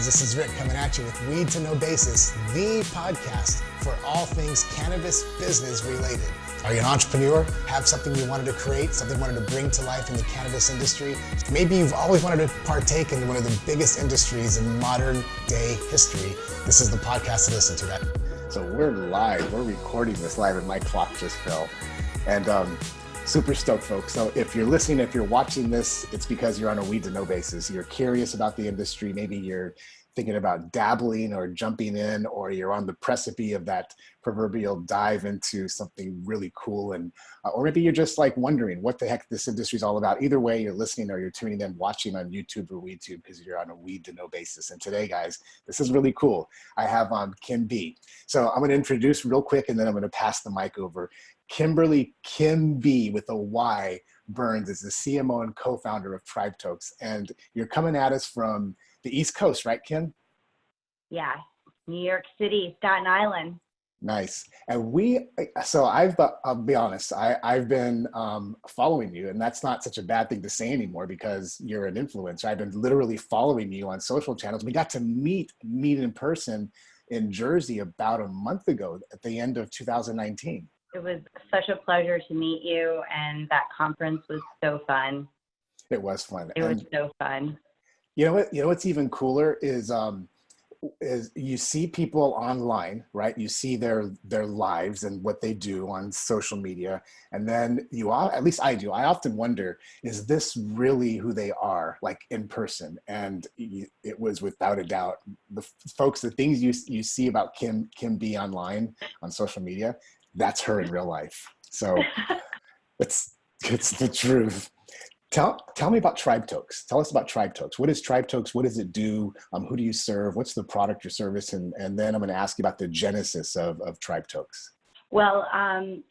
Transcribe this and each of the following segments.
guys, this is Rick coming at you with Weed to No Basis, the podcast for all things cannabis business related. Are you an entrepreneur? Have something you wanted to create, something you wanted to bring to life in the cannabis industry? Maybe you've always wanted to partake in one of the biggest industries in modern day history. This is the podcast to listen to that. So we're live, we're recording this live and my clock just fell. And super stoked, folks. So if you're listening, if you're watching this, it's because you're on a Weed to Know basis. You're curious about the industry. Maybe you're thinking about dabbling or jumping in, or you're on the precipice of that proverbial dive into something really cool. And or maybe you're just like wondering what the heck this industry is all about. Either way, you're listening or you're tuning in, watching on YouTube or WeedTube because you're on a Weed to Know basis. And today, guys, this is really cool. I have KymB. So I'm going to introduce real quick, and then I'm going to pass the mic over. Kymberly KymB with a Y Byrnes is the CMO and co-founder of TribeTokes. And you're coming at us from the East Coast, right, Kim? Yeah, New York City, Staten Island. Nice. And I'll be honest, I've been following you, and that's not such a bad thing to say anymore because you're an influencer. I've been literally following you on social channels. We got to meet in person in Jersey about a month ago at the end of 2019. It was such a pleasure to meet you, and that conference was so fun. It was fun. It was so fun. You know what? You know what's even cooler is you see people online, right? You see their lives and what they do on social media, and then at least I do. I often wonder, is this really who they are, like in person? And it was without a doubt. The things you see about KymB online on social media, that's her in real life. So it's the truth. Tell me about TribeTokes. Tell us about TribeTokes. What is TribeTokes? What does it do? Who do you serve? What's the product or service? And then I'm going to ask you about the genesis of TribeTokes. Well,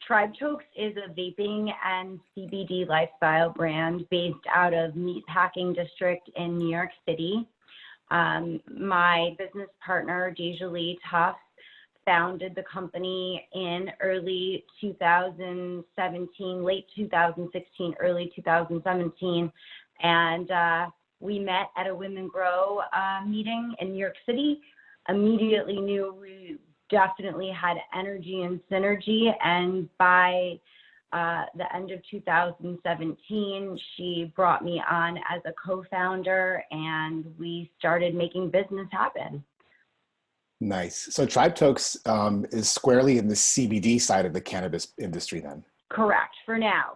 TribeTokes is a vaping and CBD lifestyle brand based out of Meatpacking District in New York City. My business partner, Deja Lee Toks, founded the company in early 2017, late 2016, early 2017. And we met at a Women Grow meeting in New York City. Immediately knew we definitely had energy and synergy. And by the end of 2017, she brought me on as a co-founder, and we started making business happen. Nice. So TribeTokes is squarely in the CBD side of the cannabis industry then? Correct, for now.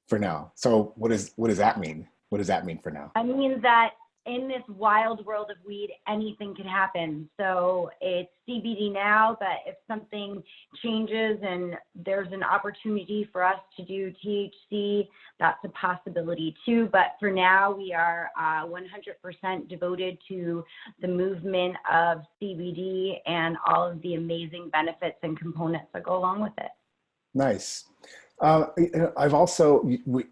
For now. So what does that mean? What does that mean for now? I mean that in this wild world of weed, anything can happen. So it's CBD now, but if something changes and there's an opportunity for us to do THC, that's a possibility too. But for now, we are 100% devoted to the movement of CBD and all of the amazing benefits and components that go along with it. Nice.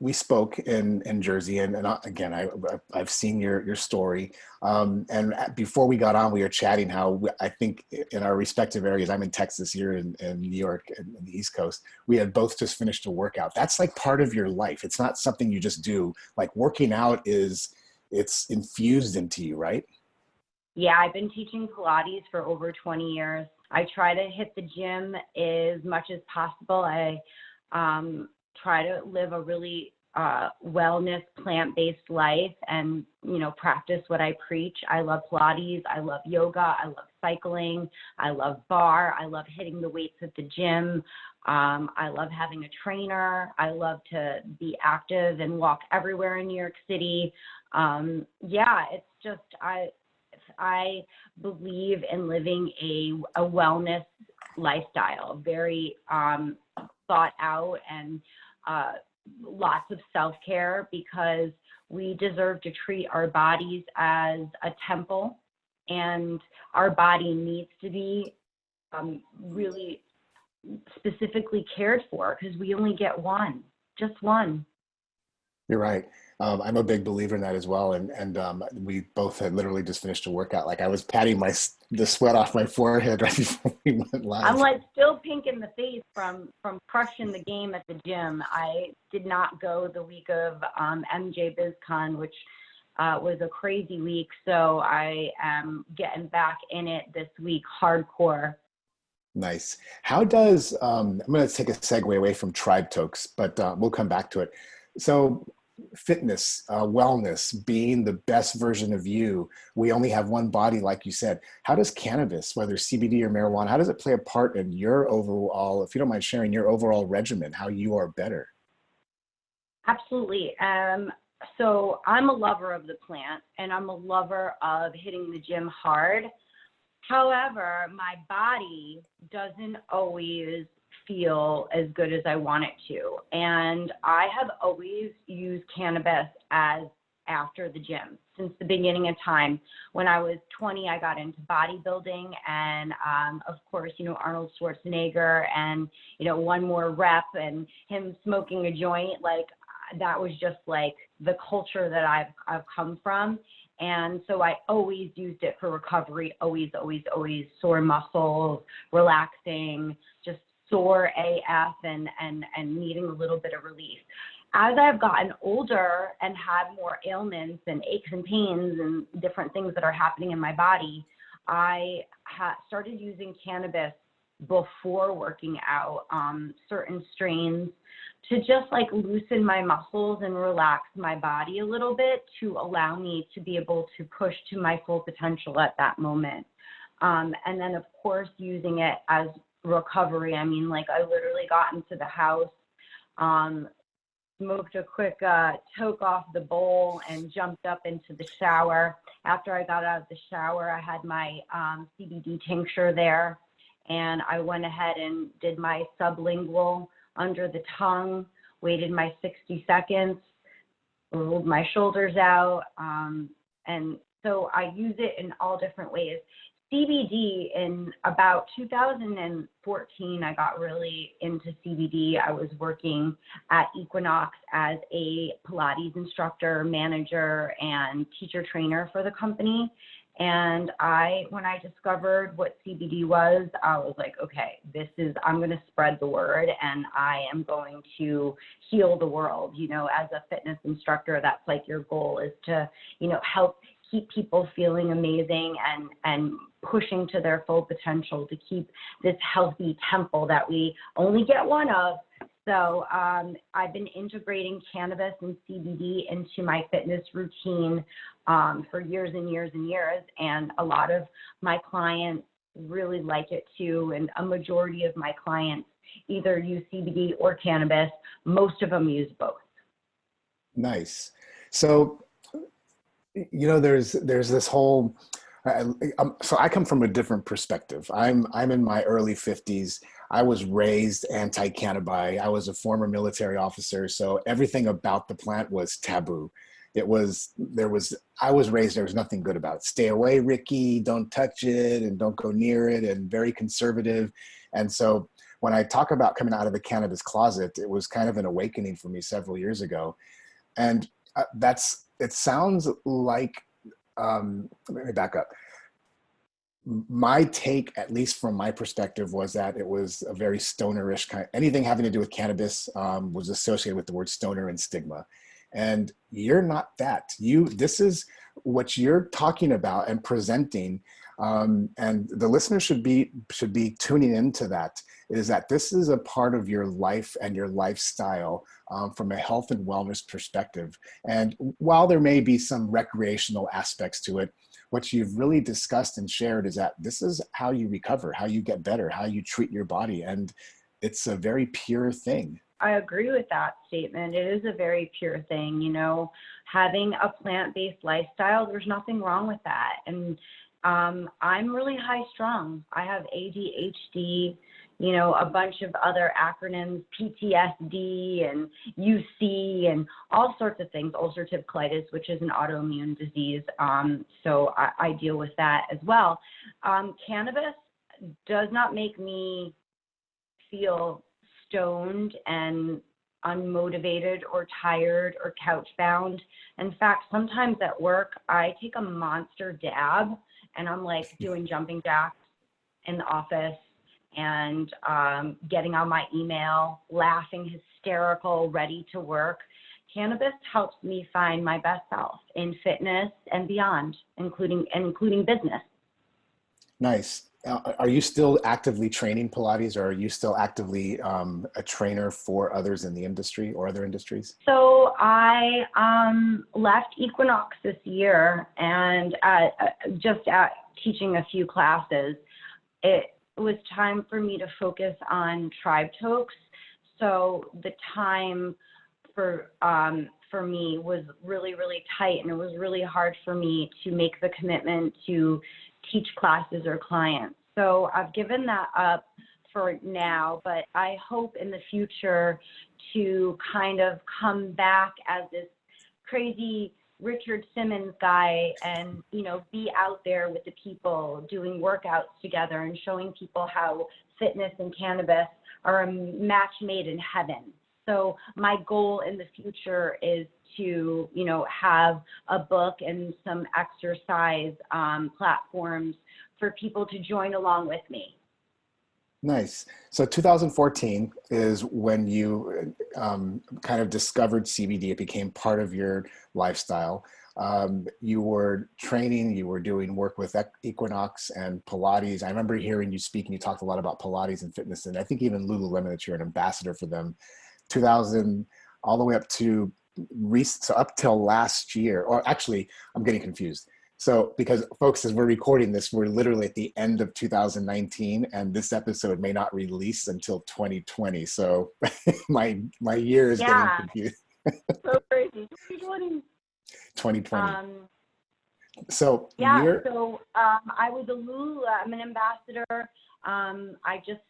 We spoke in Jersey, and again, I've seen your story. And before we got on, we were chatting how I think in our respective areas, I'm in Texas, you're in New York and the East Coast, we had both just finished a workout. That's like part of your life. It's not something you just do. Like working out it's infused into you, right? Yeah, I've been teaching Pilates for over 20 years. I try to hit the gym as much as possible. I try to live a really wellness, plant-based life and, practice what I preach. I love Pilates. I love yoga. I love cycling. I love bar. I love hitting the weights at the gym. I love having a trainer. I love to be active and walk everywhere in New York City. It's just, I believe in living a wellness lifestyle, very thought out and lots of self-care, because we deserve to treat our bodies as a temple, and our body needs to be really specifically cared for because we only get one, just one. You're right. I'm a big believer in that as well. And we both had literally just finished a workout. Like I was patting the sweat off my forehead right before we went live. I'm like still pink in the face from crushing the game at the gym. I did not go the week of MJ BizCon, which was a crazy week. So I am getting back in it this week, hardcore. Nice. How does, I'm going to take a segue away from TribeTokes, but we'll come back to it. So fitness, wellness, being the best version of you. We only have one body, like you said. How does cannabis, whether CBD or marijuana, how does it play a part in your overall, if you don't mind sharing, your overall regimen, how you are better? Absolutely. So I'm a lover of the plant, and I'm a lover of hitting the gym hard. However, my body doesn't always feel as good as I want it to. And I have always used cannabis as after the gym since the beginning of time. When I was 20, I got into bodybuilding, and of course, Arnold Schwarzenegger and, one more rep and him smoking a joint, like that was just like the culture that I've come from. And so I always used it for recovery, always, sore muscles, relaxing, just sore AF and needing a little bit of relief. As I've gotten older and had more ailments and aches and pains and different things that are happening in my body, I started using cannabis before working out, certain strains, to just like loosen my muscles and relax my body a little bit to allow me to be able to push to my full potential at that moment. And then of course, using it as recovery. I mean, like I literally got into the house, smoked a quick toke off the bowl and jumped up into the shower. After I got out of the shower, I had my CBD tincture there, and I went ahead and did my sublingual under the tongue, waited my 60 seconds, rolled my shoulders out. And so I use it in all different ways. CBD, in about 2014, I got really into CBD. I was working at Equinox as a Pilates instructor, manager, and teacher trainer for the company. And when I discovered what CBD was, I was like, okay, I'm going to spread the word, and I am going to heal the world. As a fitness instructor, that's like your goal, is to, help keep people feeling amazing and pushing to their full potential, to keep this healthy temple that we only get one of. So I've been integrating cannabis and CBD into my fitness routine for years and years and years. And a lot of my clients really like it too. And a majority of my clients either use CBD or cannabis. Most of them use both. Nice. So, there's this whole, so I come from a different perspective. I'm in my early 50s. I was raised anti-cannabis. I was a former military officer, so everything about the plant was taboo. I was raised, there was nothing good about it. Stay away, Ricky, don't touch it, and don't go near it, and very conservative. And so when I talk about coming out of the cannabis closet, it was kind of an awakening for me several years ago. And it sounds like, let me back up. My take, at least from my perspective, was that it was a very stonerish kind. Anything having to do with cannabis was associated with the word stoner and stigma. And you're not that. This is what you're talking about and presenting, and the listener should be tuning into that. Is that this is a part of your life and your lifestyle from a health and wellness perspective. And while there may be some recreational aspects to it, what you've really discussed and shared is that this is how you recover, how you get better, how you treat your body. And it's a very pure thing. I agree with that statement. It is a very pure thing. Having a plant-based lifestyle, there's nothing wrong with that. And I'm really high strung. I have ADHD, a bunch of other acronyms, PTSD and UC and all sorts of things, ulcerative colitis, which is an autoimmune disease. So I deal with that as well. Cannabis does not make me feel stoned and unmotivated or tired or couch bound. In fact, sometimes at work, I take a monster dab and I'm like doing jumping jacks in the office and getting on my email, laughing hysterical, ready to work. cannabis helps me find my best self in fitness and beyond, including business. Nice. Are you still actively training Pilates, or are you still actively a trainer for others in the industry or other industries? So I left Equinox this year, and just at teaching a few classes, it was time for me to focus on TribeTokes. So the time for me was really, really tight, and it was really hard for me to make the commitment to teach classes or clients. So I've given that up for now, but I hope in the future to kind of come back as this crazy Richard Simmons guy and, you know, be out there with the people doing workouts together and showing people how fitness and cannabis are a match made in heaven. So my goal in the future is to, you know, have a book and some exercise platforms for people to join along with me. Nice. So 2014 is when you kind of discovered CBD. It became part of your lifestyle. You were training, you were doing work with Equinox and Pilates. I remember hearing you speak, and you talked a lot about Pilates and fitness, and I think even Lululemon, that you're an ambassador for them. 2000 all the way up to so up till last year, or actually I'm getting confused. So because folks, as we're recording this, we're literally at the end of 2019, and this episode may not release until 2020. So my year is getting confused. So crazy. 2020. 2020. So yeah, so I was a Lululemon ambassador. I just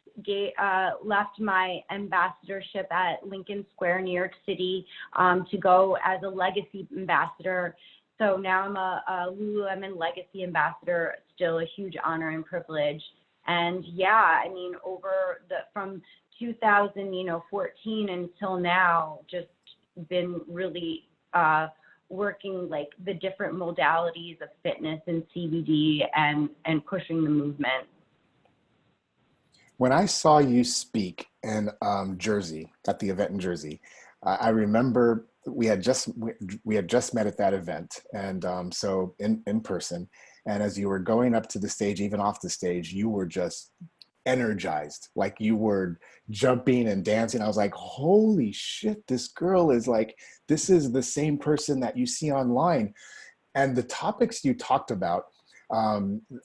left my ambassadorship at Lincoln Square, New York City, to go as a legacy ambassador. So now I'm a Lululemon legacy ambassador. Still a huge honor and privilege. And yeah, I mean, from 2014 until now, just been really working like the different modalities of fitness and CBD and pushing the movement. When I saw you speak in Jersey, at the event in Jersey, I remember we had just met at that event, and so in person. And as you were going up to the stage, even off the stage, you were just energized, like you were jumping and dancing. I was like, holy shit, this girl is like, this is the same person that you see online. And the topics you talked about,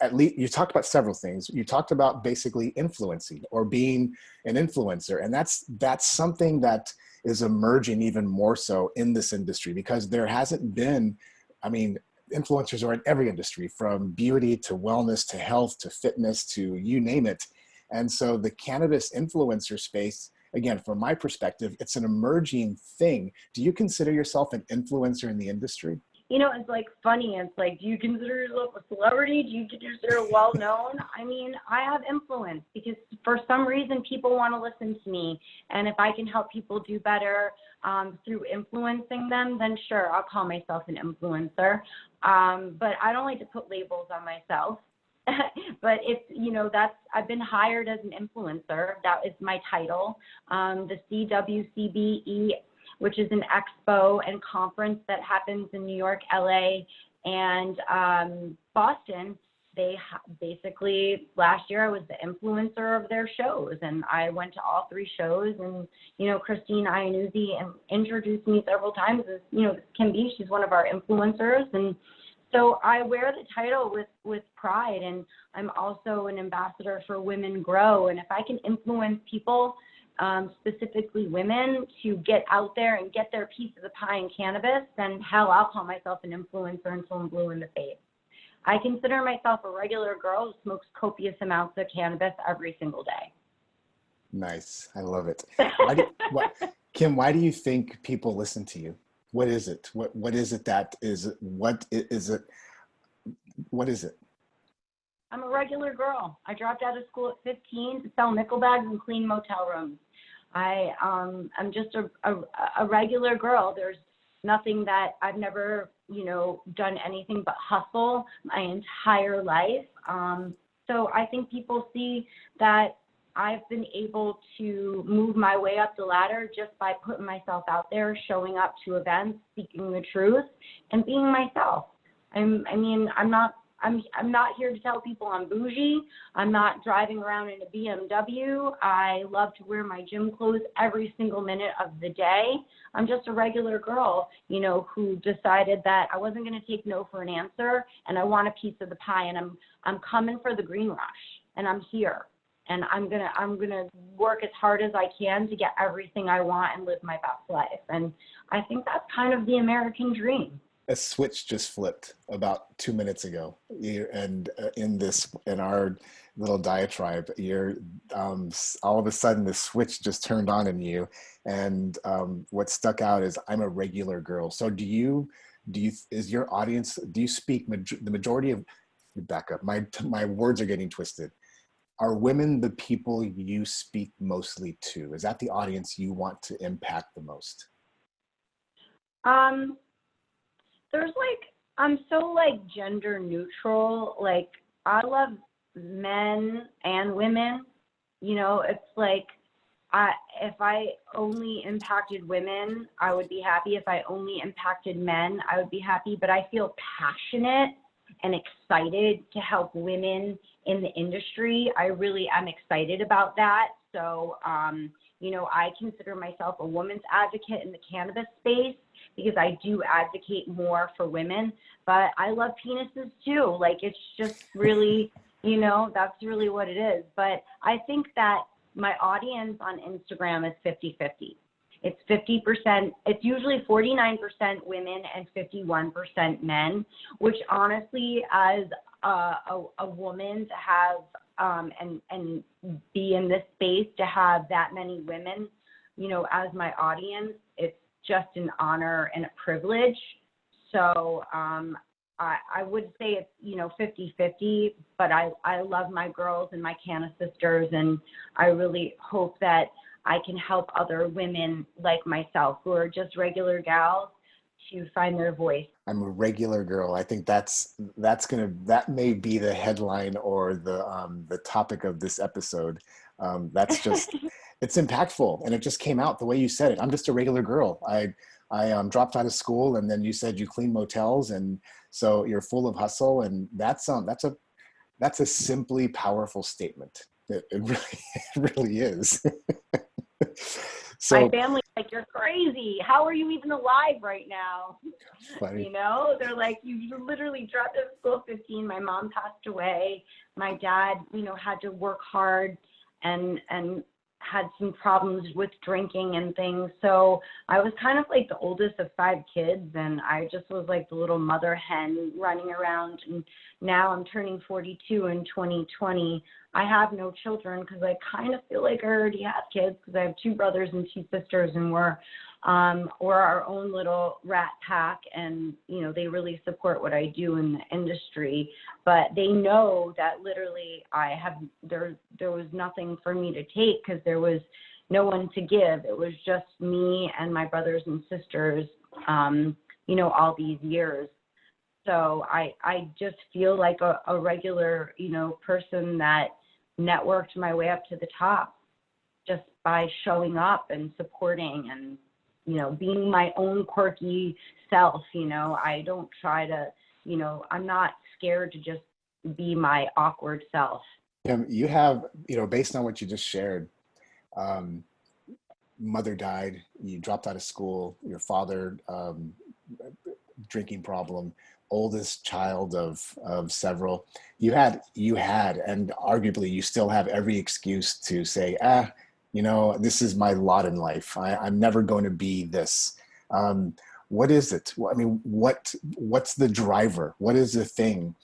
at least you talked about several things. You talked about basically influencing or being an influencer. And that's something that is emerging even more so in this industry, because there hasn't been, I mean, influencers are in every industry, from beauty to wellness to health to fitness to you name it. And so the cannabis influencer space, again, from my perspective, it's an emerging thing. Do you consider yourself an influencer in the industry? You know, it's like funny. It's like, do you consider yourself a celebrity? Do you consider well-known? I mean, I have influence because for some reason people want to listen to me. And if I can help people do better through influencing them, then sure, I'll call myself an influencer. But I don't like to put labels on myself. But it's, you know, I've been hired as an influencer. That is my title. The CWCBE, which is an expo and conference that happens in New York, LA, and Boston. They basically, last year I was the influencer of their shows, and I went to all 3 shows, and, you know, Christine Iannuzzi introduced me several times as, you know, KymB, she's one of our influencers, and so I wear the title with pride, and I'm also an ambassador for Women Grow, and if I can influence people, specifically women, to get out there and get their piece of the pie in cannabis, then hell, I'll call myself an influencer until I'm blue in the face. I consider myself a regular girl who smokes copious amounts of cannabis every single day. Nice. I love it. Kym, why do you think people listen to you? What is it? What is it that is, what is it? What is it? I'm a regular girl. I dropped out of school at 15 to sell nickel bags and clean motel rooms. I'm just a regular girl. There's nothing that I've never, you know, done anything but hustle my entire life. So I think people see that I've been able to move my way up the ladder just by putting myself out there, showing up to events, speaking the truth, and being myself. I'm not here to tell people I'm bougie. I'm not driving around in a BMW. I love to wear my gym clothes every single minute of the day. I'm just a regular girl, you know, who decided that I wasn't going to take no for an answer, and I want a piece of the pie, and I'm coming for the green rush, and I'm here, and I'm gonna work as hard as I can to get everything I want and live my best life. And I think that's kind of the American dream. A switch just flipped about 2 minutes ago, and in our little diatribe, you're all of a sudden the switch just turned on in you, and what stuck out is I'm a regular girl. So do you is your audience? Do you speak the majority of? Back up. My words are getting twisted. Are women the people you speak mostly to? Is that the audience you want to impact the most? There's I'm so gender neutral. Like, I love men and women. You know, it's if I only impacted women, I would be happy. If I only impacted men, I would be happy. But I feel passionate and excited to help women in the industry. I really am excited about that. So, you know, I consider myself a woman's advocate in the cannabis space because I do advocate more for women, but I love penises too. Like, it's just really, you know, that's really what it is. But I think that my audience on Instagram is 50-50. It's 50%, it's usually 49% women and 51% men, which honestly, as a woman to have and be in this space, to have that many women, you know, as my audience, it's just an honor and a privilege. So I would say it's, you know, 50-50, but I love my girls and my Canna sisters, and I really hope that I can help other women like myself who are just regular gals to find their voice. I'm a regular girl. I think that may be the headline or the topic of this episode. That's just, it's impactful, and it just came out the way you said it. I'm just a regular girl. I dropped out of school, and then you said you clean motels, and so you're full of hustle, and that's a simply powerful statement. It really is. So my family's like, you're crazy. How are you even alive right now? Funny. You know, they're like, you literally dropped out of school at 15. My mom passed away. My dad, you know, had to work hard and had some problems with drinking and things. So I was kind of like the oldest of 5 kids, and I just was like the little mother hen running around. And now I'm turning 42 in 2020. I have no children because I kind of feel like I already have kids because I have 2 brothers and 2 sisters, and we're our own little rat pack, and, you know, they really support what I do in the industry, but they know that literally there was nothing for me to take because there was no one to give. It was just me and my brothers and sisters, you know, all these years. So I just feel like a regular, you know, person that networked my way up to the top just by showing up and supporting and, you know, being my own quirky self. You know, I don't try to, you know, I'm not scared to just be my awkward self. You have, you know, based on what you just shared, mother died, you dropped out of school, your father, drinking problem, oldest child of several. You had, and arguably you still have every excuse to say, you know, this is my lot in life. I'm never going to be this. What is it? I mean, what's the driver? What is the thing?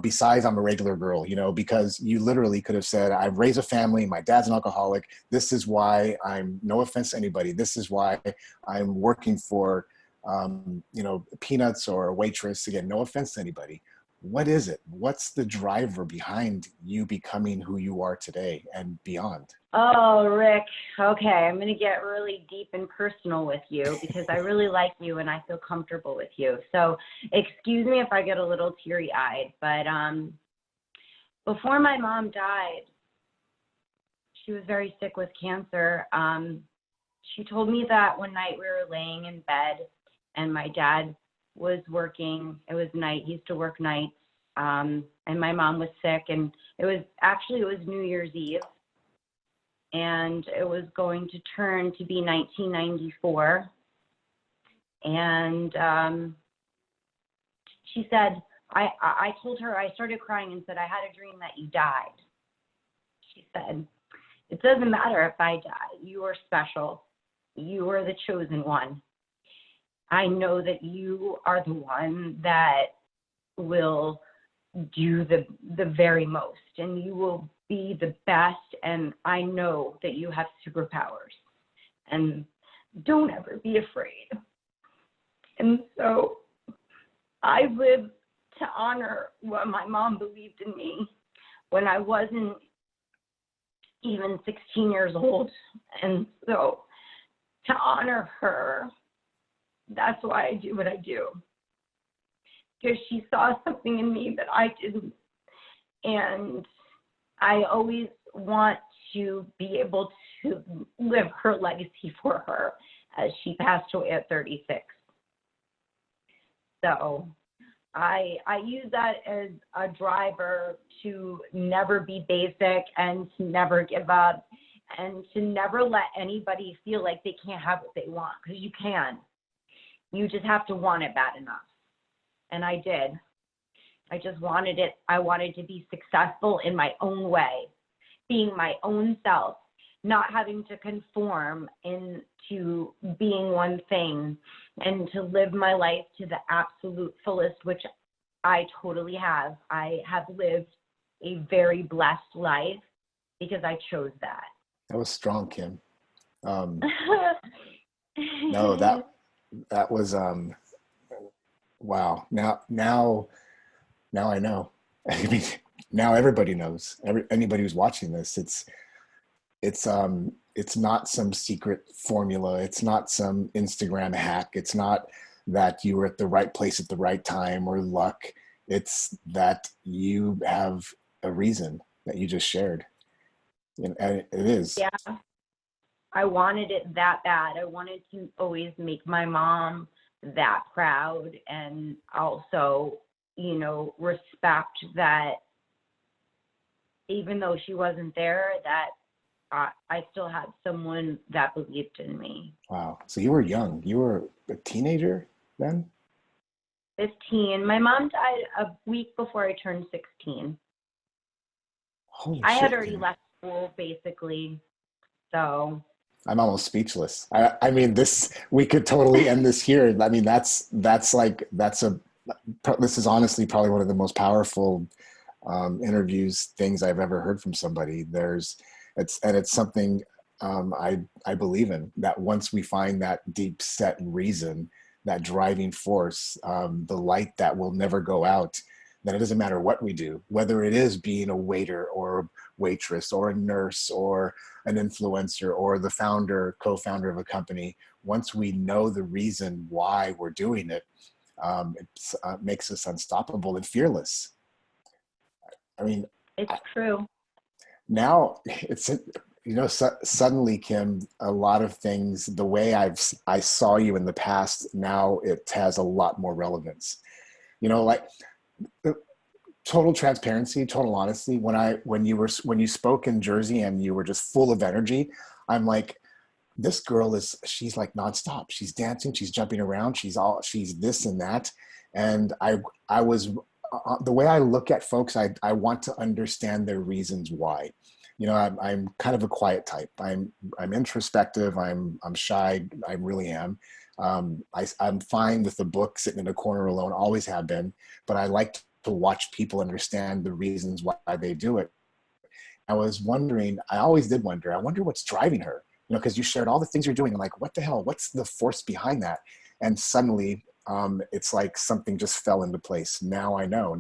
Besides I'm a regular girl, you know, because you literally could have said, I've raised a family, my dad's an alcoholic. This is why I'm, no offense to anybody, this is why I'm working for, you know, peanuts or a waitress. Again, no offense to anybody. What is it? What's the driver behind you becoming who you are today and beyond? Oh, Rick. Okay, I'm going to get really deep and personal with you because I really like you and I feel comfortable with you. So excuse me if I get a little teary-eyed, but before my mom died, she was very sick with cancer. She told me that one night we were laying in bed and my dad was working. It was night. He used to work nights. And my mom was sick, and it was New Year's Eve, and it was going to turn to be 1994. And she said, I told her, I started crying and said, I had a dream that you died. She said, it doesn't matter if I die. You are special. You are the chosen one. I know that you are the one that will do the very most, and you will be the best, and I know that you have superpowers, and don't ever be afraid. And so I live to honor what my mom believed in me when I wasn't even 16 years old. And so to honor her, that's why I do what I do. Because she saw something in me that I didn't. And I always want to be able to live her legacy for her as she passed away at 36. So I use that as a driver to never be basic and to never give up and to never let anybody feel like they can't have what they want, because you can. You just have to want it bad enough. And I did. I just wanted it. I wanted to be successful in my own way, being my own self, not having to conform into being one thing, and to live my life to the absolute fullest, which I totally have. I have lived a very blessed life because I chose that. That was strong, Kym. No, that was wow. Now I know. I mean, now everybody knows. Anybody who's watching this, it's not some secret formula. It's not some Instagram hack. It's not that you were at the right place at the right time or luck. It's that you have a reason that you just shared. And it is. Yeah. I wanted it that bad. I wanted to always make my mom that proud, and also, respect that even though she wasn't there, that I still had someone that believed in me. Wow. So you were young. You were a teenager then? 15. My mom died a week before I turned 16. Holy I shit, had already Kym. left school, basically. So I'm almost speechless. I mean, we could totally end this here. I mean, this is honestly probably one of the most powerful things I've ever heard from somebody. It's something I believe in, that once we find that deep set reason, that driving force, the light that will never go out, then it doesn't matter what we do, whether it is being a waiter or a waitress or a nurse or an influencer or the co-founder of a company. Once we know the reason why we're doing it, it makes us unstoppable and fearless. I mean, it's true. Now it's, suddenly, Kym, a lot of things, the way I saw you in the past, now it has a lot more relevance. Like total transparency, total honesty. When you spoke in Jersey and you were just full of energy, I'm like, this girl she's like nonstop. She's dancing, she's jumping around, she's this and that. And I was, the way I look at folks, I want to understand their reasons why. I'm kind of a quiet type. I'm introspective. I'm shy. I really am. I'm fine with the book sitting in a corner alone, always have been, but I like to watch people understand the reasons why they do it. I always did wonder, I wonder what's driving her, because you shared all the things you're doing. I'm like, what the hell? What's the force behind that? And suddenly it's like something just fell into place. Now I know.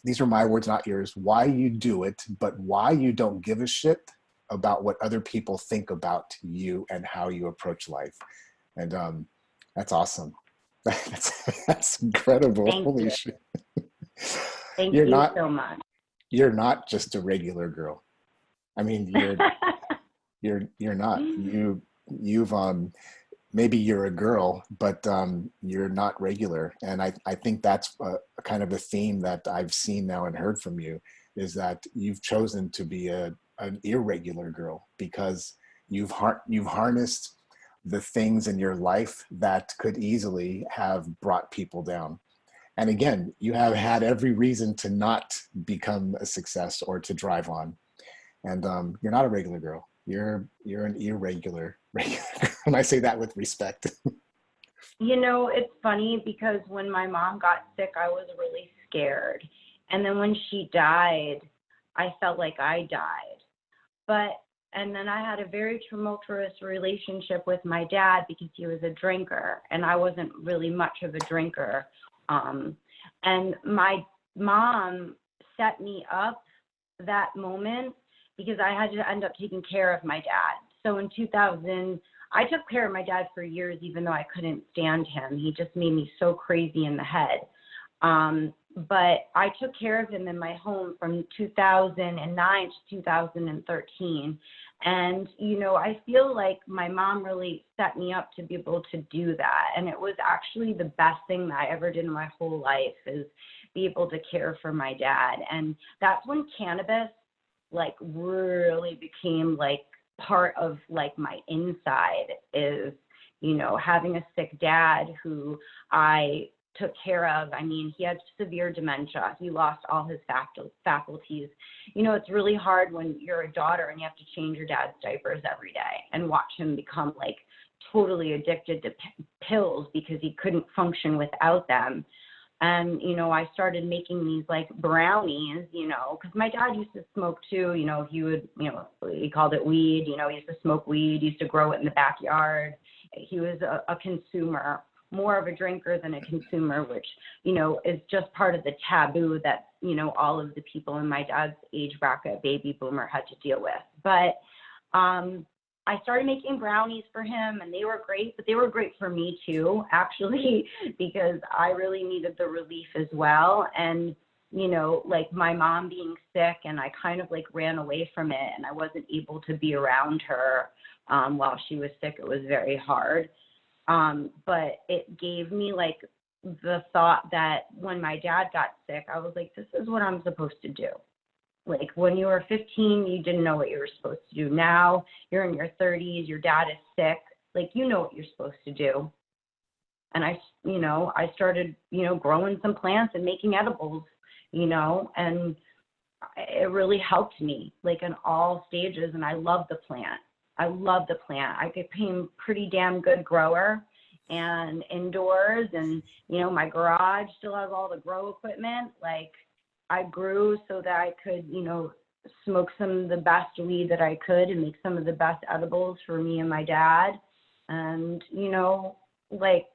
These are my words, not yours, why you do it, but why you don't give a shit about what other people think about you and how you approach life. And that's awesome. That's incredible. Holy shit. Thank you so much. You're not just a regular girl. I mean, you're not. You've maybe you're a girl, but you're not regular. And I think that's a kind of a theme that I've seen now and heard from you, is that you've chosen to be an irregular girl because you've harnessed the things in your life that could easily have brought people down. And again, you have had every reason to not become a success or to drive on. And you're not a regular girl. You're an irregular. And I say that with respect. You know, it's funny because when my mom got sick, I was really scared. And then when she died, I felt like I died. And then I had a very tumultuous relationship with my dad because he was a drinker and I wasn't really much of a drinker. And my mom set me up that moment because I had to end up taking care of my dad. So in 2000, I took care of my dad for years, even though I couldn't stand him. He just made me so crazy in the head. But I took care of him in my home from 2009 to 2013. And, you know, I feel like my mom really set me up to be able to do that. And it was actually the best thing that I ever did in my whole life, is be able to care for my dad. And that's when cannabis, like, really became, like, part of, like, my inside, is, you know, having a sick dad who I took care of. I mean, he had severe dementia. He lost all his faculties. You know, it's really hard when you're a daughter and you have to change your dad's diapers every day and watch him become, like, totally addicted to pills because he couldn't function without them. And, you know, I started making these, like, brownies, you know, because my dad used to smoke too. You know, he would, you know, he called it weed. You know, he used to smoke weed, he used to grow it in the backyard. He was a consumer, more of a drinker than a consumer, which, you know, is just part of the taboo that, you know, all of the people in my dad's age bracket, baby boomer, had to deal with. But I started making brownies for him, and they were great, but they were great for me too, actually, because I really needed the relief as well. And, you know, like, my mom being sick, and I kind of, like, ran away from it, and I wasn't able to be around her while she was sick. It was very hard. But it gave me, like, the thought that when my dad got sick, I was like, this is what I'm supposed to do. Like, when you were 15, you didn't know what you were supposed to do. Now you're in your 30s, your dad is sick. Like, you know what you're supposed to do. And I started, you know, growing some plants and making edibles, you know, and it really helped me, like, in all stages. And I love the plant. I became a pretty damn good grower, and indoors, and, you know, my garage still has all the grow equipment. Like, I grew so that I could, you know, smoke some of the best weed that I could and make some of the best edibles for me and my dad. And, you know, like,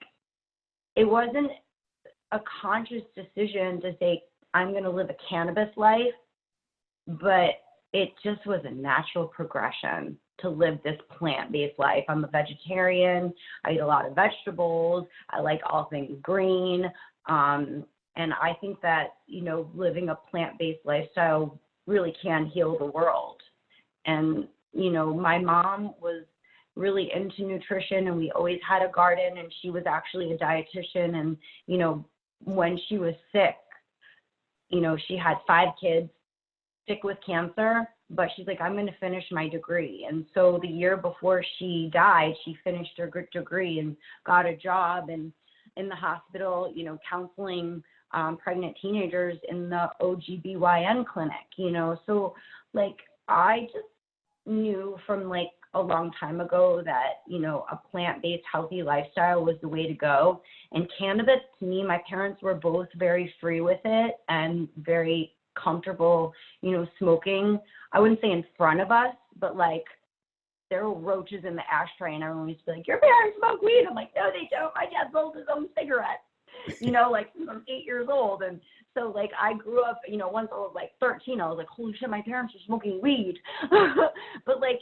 it wasn't a conscious decision to say, I'm going to live a cannabis life, but it just was a natural progression to live this plant-based life. I'm a vegetarian. I eat a lot of vegetables. I like all things green. And I think that, you know, living a plant-based lifestyle really can heal the world. And, you know, my mom was really into nutrition, and we always had a garden, and she was actually a dietitian. And, you know, when she was sick, you know, she had 5 kids, sick with cancer, but she's like, I'm going to finish my degree. And so the year before she died, she finished her degree and got a job in the hospital, you know, counseling pregnant teenagers in the OGBYN clinic, you know. So, like, I just knew from, like, a long time ago that, you know, a plant-based healthy lifestyle was the way to go. And cannabis, to me, my parents were both very free with it and very comfortable, you know, smoking. I wouldn't say in front of us, but, like, there were roaches in the ashtray, and everyone used to be like, your parents smoke weed. I'm like, no, they don't. My dad rolled his own cigarette, you know, like, since I'm 8 years old. And so, like, I grew up, you know, once I was, like, 13, I was like, holy shit, my parents are smoking weed. But, like,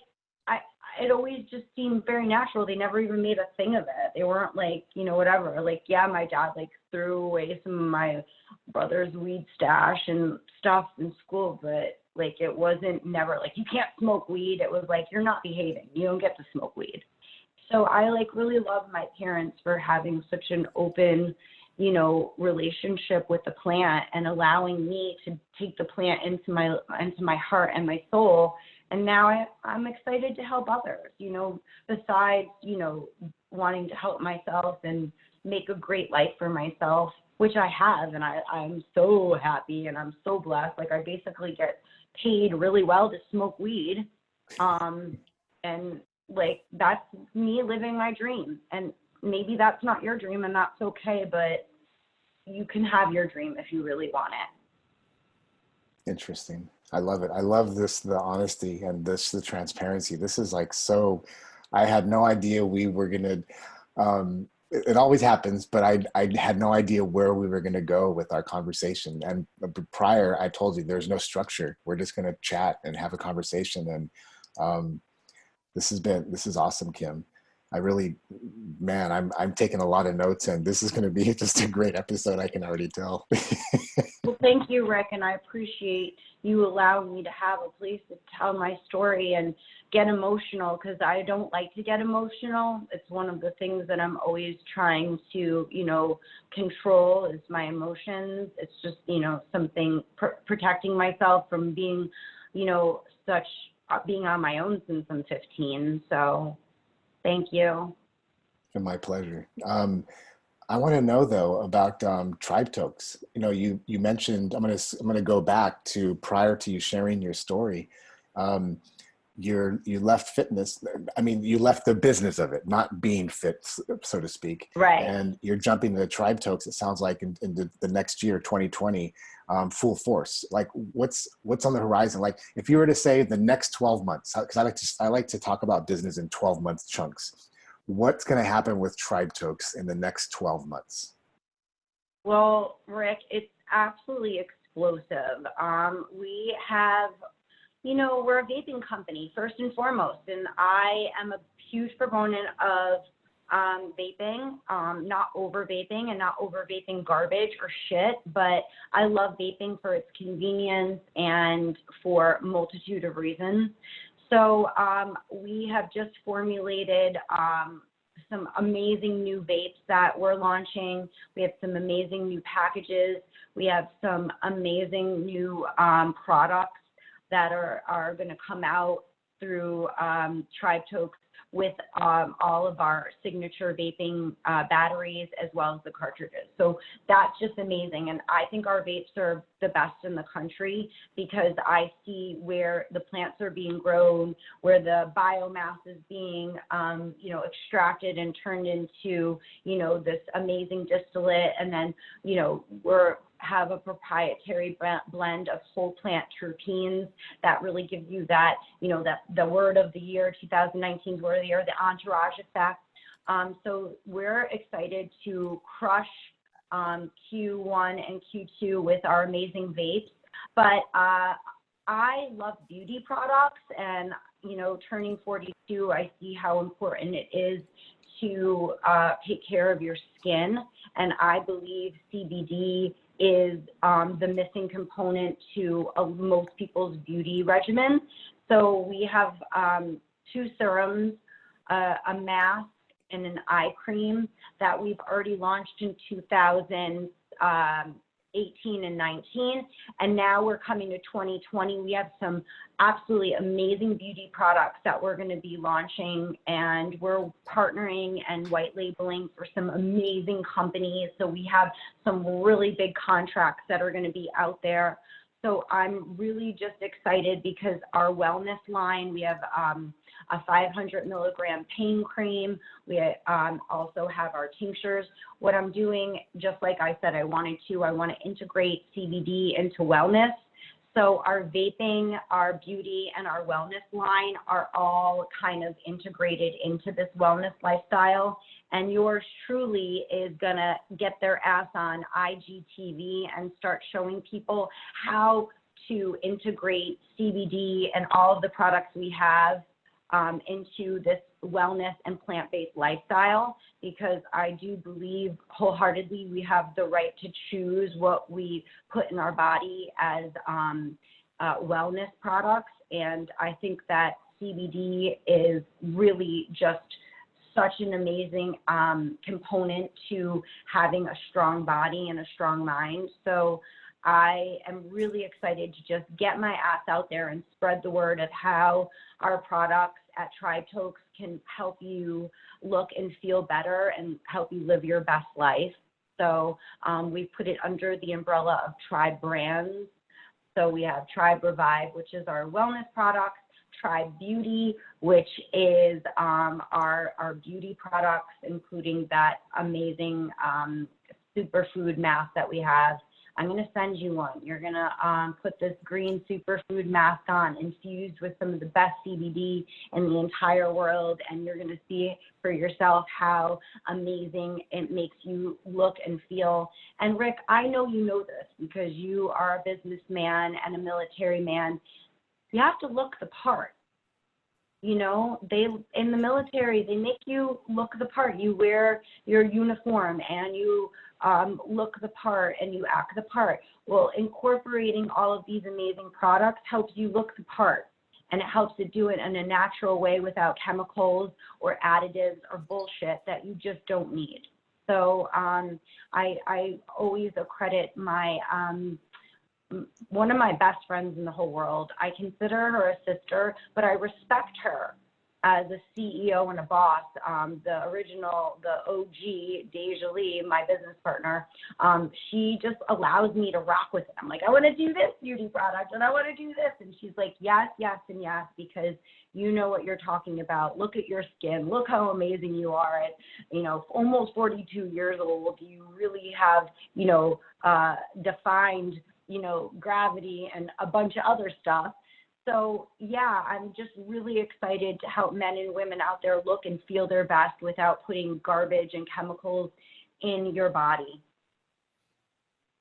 it always just seemed very natural. They never even made a thing of it. They weren't like, you know, whatever. Like, yeah, my dad, like, threw away some of my brother's weed stash and stuff in school, but Like, it wasn't never like, you can't smoke weed. It was like, you're not behaving. You don't get to smoke weed. So I like really love my parents for having such an open, you know, relationship with the plant and allowing me to take the plant into my heart and my soul. And now I'm excited to help others, you know, besides, you know, wanting to help myself and make a great life for myself, which I have. And I'm so happy and I'm so blessed. Like, I basically get paid really well to smoke weed. And like, that's me living my dream. And maybe that's not your dream, and that's okay, but you can have your dream if you really want it. Interesting. I love it. I love this, the honesty and the transparency. This is like, so I had no idea we were going to, it always happens, but I had no idea where we were going to go with our conversation. And prior, I told you there's no structure. We're just going to chat and have a conversation. And this is awesome, Kym. I really, man, I'm taking a lot of notes, and this is going to be just a great episode. I can already tell. Well, thank you, Rick. And I appreciate you allowing me to have a place to tell my story and get emotional, because I don't like to get emotional. It's one of the things that I'm always trying to, you know, control is my emotions. It's just, you know, something protecting myself from being, you know, being on my own since I'm 15. So thank you. My pleasure. I want to know though about TribeTokes. You know, you mentioned, I'm gonna go back to prior to you sharing your story. You left fitness. I mean, you left the business of it, not being fit, so to speak. Right. And you're jumping to TribeTokes. It sounds like in the next year, 2020, full force. Like, what's on the horizon? Like, if you were to say the next 12 months, because I like to talk about business in 12-month chunks. What's going to happen with TribeTokes in the next 12 months? Well, Rick, it's absolutely explosive. We have, you know, we're a vaping company first and foremost, and I am a huge proponent of vaping, not over vaping and not over vaping garbage or shit, but I love vaping for its convenience and for a multitude of reasons. So we have just formulated some amazing new vapes that we're launching. We have some amazing new packages. We have some amazing new products that are going to come out through TribeTokes with all of our signature vaping batteries as well as the cartridges. So that's just amazing. And I think our vapes are the best in the country because I see where the plants are being grown, where the biomass is being, you know, extracted and turned into, you know, this amazing distillate. And then, you know, have a proprietary blend of whole plant terpenes that really gives you that, you know, that the word of the year, 2019's word of the year, the entourage effect. So we're excited to crush Q1 and Q2 with our amazing vapes. But I love beauty products, and, you know, turning 42, I see how important it is to take care of your skin. And I believe CBD is the missing component to most people's beauty regimen. So we have 2 serums, a mask, and an eye cream that we've already launched in 2018 and 19. And now we're coming to 2020. We have some absolutely amazing beauty products that we're going to be launching, and we're partnering and white labeling for some amazing companies. So we have some really big contracts that are going to be out there. So I'm really just excited because our wellness line, we have a 500 milligram pain cream. We also have our tinctures. What I'm doing, just like I said, I want to integrate CBD into wellness. So our vaping, our beauty, and our wellness line are all kind of integrated into this wellness lifestyle. And yours truly is going to get their ass on IGTV and start showing people how to integrate CBD and all of the products we have into this wellness and plant-based lifestyle, because I do believe wholeheartedly we have the right to choose what we put in our body as wellness products. And I think that CBD is really just such an amazing component to having a strong body and a strong mind. So I am really excited to just get my ass out there and spread the word of how our products at TribeTokes can help you look and feel better and help you live your best life. So we put it under the umbrella of Tribe brands. So we have Tribe Revive, which is our wellness products, Tribe Beauty, which is our beauty products, including that amazing superfood mask that we have. I'm going to send you one. You're going to put this green superfood mask on, infused with some of the best CBD in the entire world, and you're going to see for yourself how amazing it makes you look and feel. And Rick, I know you know this because you are a businessman and a military man. You have to look the part. You know, they in the military, they make you look the part. You wear your uniform and you look the part and you act the part. Well, incorporating all of these amazing products helps you look the part, and it helps to do it in a natural way without chemicals or additives or bullshit that you just don't need. So I always accredit my one of my best friends in the whole world. I consider her a sister, but I respect her as a CEO and a boss. The original, the OG, Deja Lee, my business partner, she just allows me to rock with it. I'm like, I want to do this beauty product and I want to do this. And she's like, yes, yes, and yes, because you know what you're talking about. Look at your skin. Look how amazing you are at, you know, almost 42 years old. You really have, you know, defined, you know, gravity and a bunch of other stuff. So yeah, I'm just really excited to help men and women out there look and feel their best without putting garbage and chemicals in your body.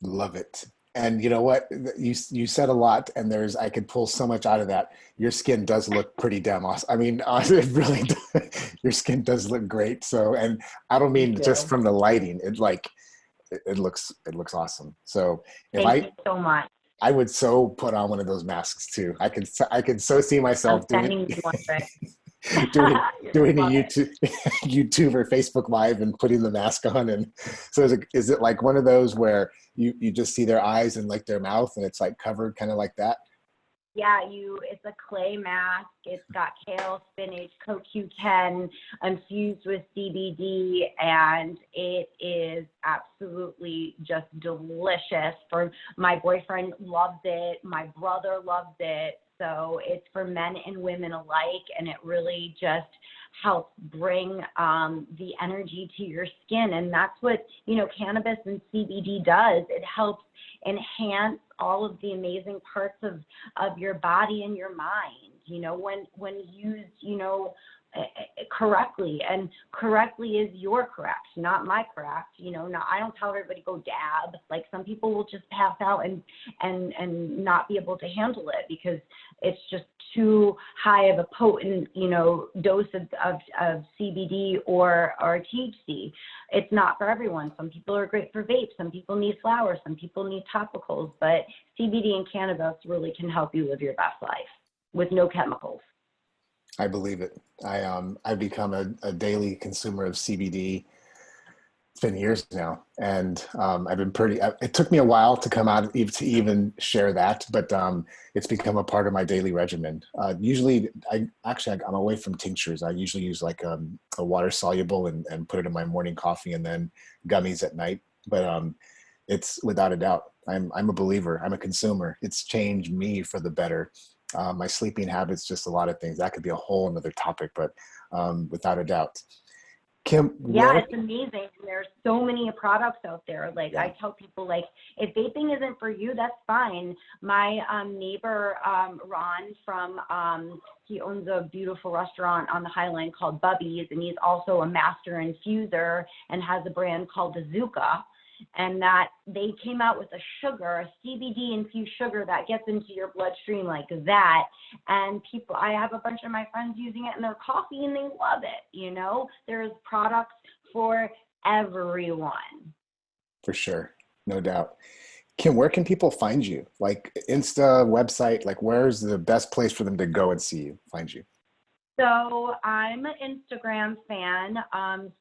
Love it. And you know what? You said a lot, and I could pull so much out of that. Your skin does look pretty damn awesome. I mean, it really does. Your skin does look great. So, and I don't mean just from the lighting. It looks awesome. So Thank you so much. I would so put on one of those masks too. I could so see myself doing a YouTube or Facebook Live and putting the mask on. And so is it like one of those where you just see their eyes and like their mouth and it's like covered kind of like that? Yeah, it's a clay mask. It's got kale, spinach, CoQ10 infused with CBD, and it is absolutely just delicious. My boyfriend loves it. My brother loves it. So it's for men and women alike, and it really just helps bring the energy to your skin. And that's what, you know, cannabis and CBD does. It helps enhance all of the amazing parts of your body and your mind, you know, when used, you know, correctly. And correctly is your correct, not my correct. You know, I don't tell everybody go dab. Like, some people will just pass out and not be able to handle it because it's just too high of a potent, you know, dose of CBD or THC. It's not for everyone. Some people are great for vapes. Some people need flowers. Some people need topicals. But CBD and cannabis really can help you live your best life with no chemicals. I believe it. I've become a daily consumer of CBD. It's been years now, and I've been it took me a while to come out to even share that, but it's become a part of my daily regimen. Usually, I'm away from tinctures. I usually use like a water soluble and put it in my morning coffee, and then gummies at night. But it's without a doubt, I'm a believer. I'm a consumer. It's changed me for the better. My sleeping habits, just a lot of things. That could be a whole another topic, but without a doubt. Kym, yeah, it's amazing. There's so many products out there. Like, yeah. I tell people, like, if vaping isn't for you, that's fine. My neighbor, Ron, he owns a beautiful restaurant on the Highline called Bubby's, and he's also a master infuser and has a brand called Azuka. And that they came out with a CBD infused sugar that gets into your bloodstream like that. And I have a bunch of my friends using it in their coffee and they love it. You know, there's products for everyone. For sure. No doubt. Kim, where can people find you? Like Insta, website, like where's the best place for them to go and see you, find you? So I'm an Instagram fan.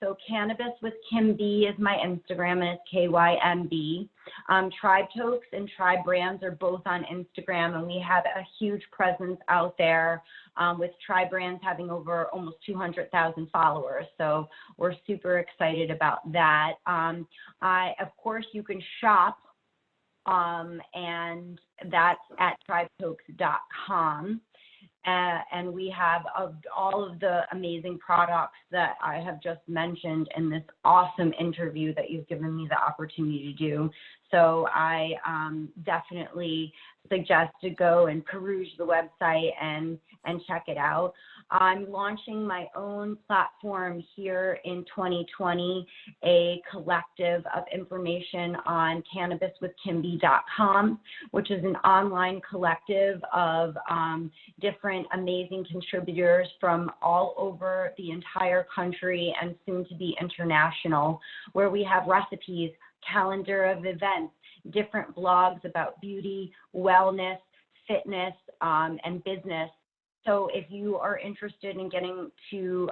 So Cannabis with KymB is my Instagram, and it's KYMB. TribeTokes and Tribe Brands are both on Instagram, and we have a huge presence out there, with Tribe Brands having over almost 200,000 followers. So we're super excited about that. Of course, you can shop, and that's at TribeTokes.com. And we have all of the amazing products that I have just mentioned in this awesome interview that you've given me the opportunity to do. So I definitely suggest to go and peruse the website and check it out. I'm launching my own platform here in 2020, a collective of information on cannabiswithkymb.com, which is an online collective of different amazing contributors from all over the entire country and soon to be international, where we have recipes, calendar of events, different blogs about beauty, wellness, fitness, and business. So if you are interested in getting to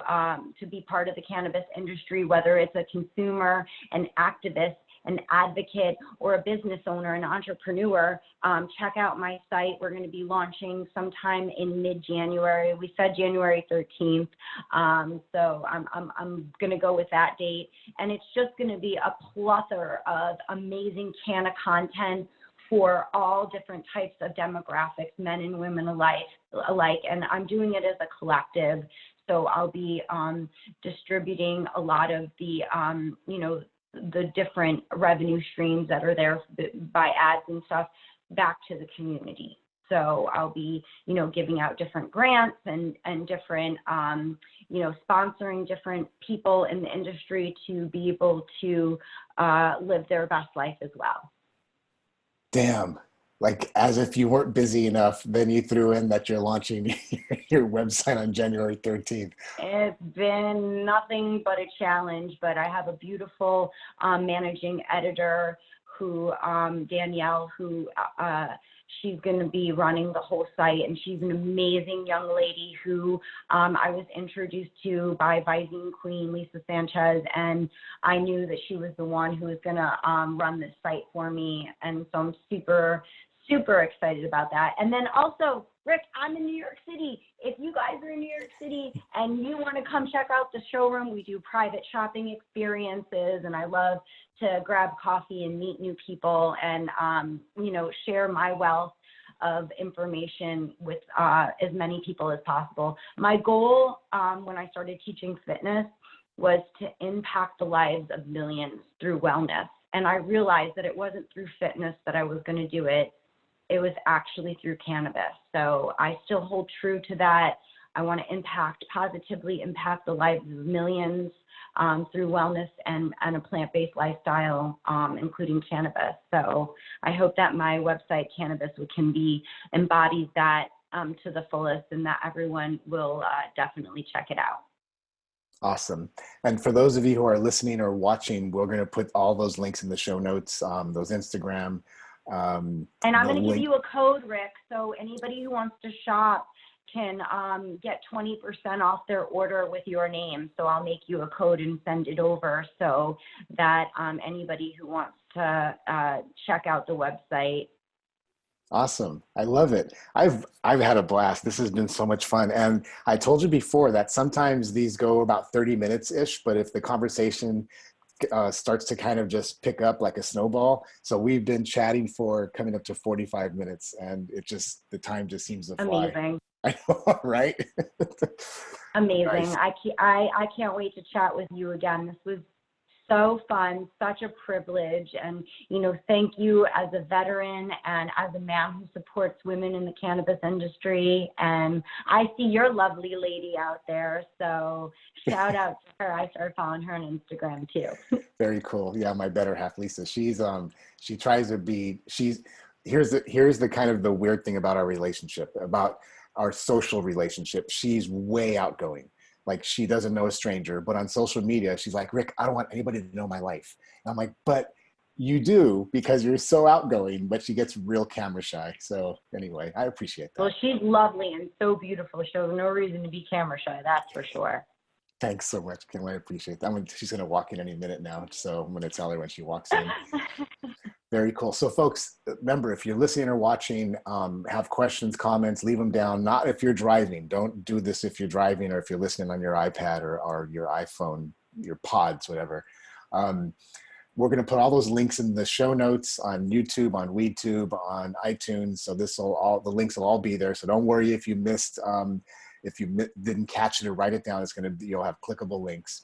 be part of the cannabis industry, whether it's a consumer, an activist, an advocate, or a business owner, an entrepreneur, check out my site. We're going to be launching sometime in mid-January. We said January 13th. So I'm going to go with that date. And it's just going to be a plethora of amazing canna content for all different types of demographics, men and women alike. And I'm doing it as a collective. So I'll be distributing a lot of the, the different revenue streams that are there by ads and stuff back to the community. So I'll be, giving out different grants and different, sponsoring different people in the industry to be able to live their best life as well. Damn. Like as if you weren't busy enough, then you threw in that you're launching your website on January 13th. It's been nothing but a challenge, but I have a beautiful managing editor who, Danielle, who she's going to be running the whole site, and she's an amazing young lady who I was introduced to by Visine Queen, Lisa Sanchez, and I knew that she was the one who was going to run this site for me, and so I'm super excited about that. And then also, Rick, I'm in New York City. If you guys are in New York City and you want to come check out the showroom, we do private shopping experiences, and I love to grab coffee and meet new people and, share my wealth of information with as many people as possible. My goal when I started teaching fitness was to impact the lives of millions through wellness. And I realized that it wasn't through fitness that I was going to do it. It was actually through cannabis. So I still hold true to that. I want to positively impact the lives of millions through wellness and a plant-based lifestyle, including cannabis. So I hope that my website, Cannabis with KymB, embodies that to the fullest, and that everyone will definitely check it out. Awesome. And for those of you who are listening or watching, we're going to put all those links in the show notes, those Instagram. And I'm going to give you a code, Rick, so anybody who wants to shop can get 20% off their order with your name. So I'll make you a code and send it over so that anybody who wants to check out the website. Awesome. I love it. I've had a blast. This has been so much fun. And I told you before that sometimes these go about 30 minutes-ish, but if the conversation starts to kind of just pick up like a snowball. So we've been chatting for coming up to 45 minutes, and the time just seems to fly. Amazing. I know, right? Amazing. Nice. I can't wait to chat with you again. This was so fun, such a privilege. And, thank you as a veteran and as a man who supports women in the cannabis industry. And I see your lovely lady out there. So shout out to her. I started following her on Instagram too. Very cool. Yeah. My better half, Lisa, she tries to be, here's the kind of the weird thing about our relationship, about our social relationship. She's way outgoing. Like she doesn't know a stranger, but on social media, she's like, Rick, I don't want anybody to know my life. And I'm like, but You do, because you're so outgoing, but she gets real camera shy. So anyway, I appreciate that. Well, she's lovely and so beautiful. She has no reason to be camera shy, that's for sure. Thanks so much, Kim. I appreciate that. She's going to walk in any minute now, so I'm going to tell her when she walks in. Very cool. So folks, remember, if you're listening or watching, have questions, comments, leave them down. Not if you're driving. Don't do this if you're driving, or if you're listening on your iPad or your iPhone, your pods, whatever. We're going to put all those links in the show notes on YouTube, on WeedTube, on iTunes. So the links will all be there. So don't worry if you missed, didn't catch it or write it down. You'll have clickable links.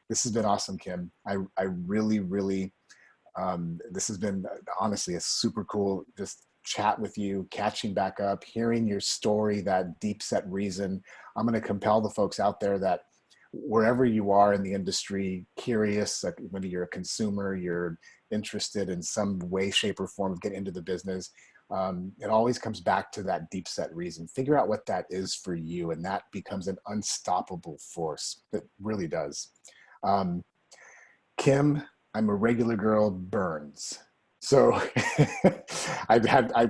This has been awesome, Kim. I really, really, this has been honestly a super cool just chat with you, catching back up, hearing your story, that deep set reason. I'm going to compel the folks out there that wherever you are in the industry, curious, like whether you're a consumer, you're interested in some way, shape, or form of getting into the business, it always comes back to that deep set reason. Figure out what that is for you, and that becomes an unstoppable force. It really does. Kim, I'm a regular girl Byrnes. So I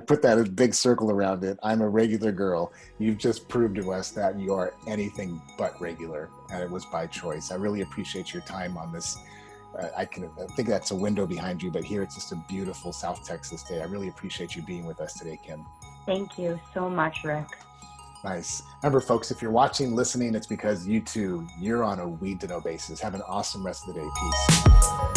put that in a big circle around it. I'm a regular girl. You've just proved to us that you are anything but regular, and it was by choice. I really appreciate your time on this. I think that's a window behind you, but here it's just a beautiful South Texas day. I really appreciate you being with us today, Kim. Thank you so much, Rick. Nice. Remember, folks, if you're watching, listening, it's because you too, you're on a weed to know basis. Have an awesome rest of the day. Peace.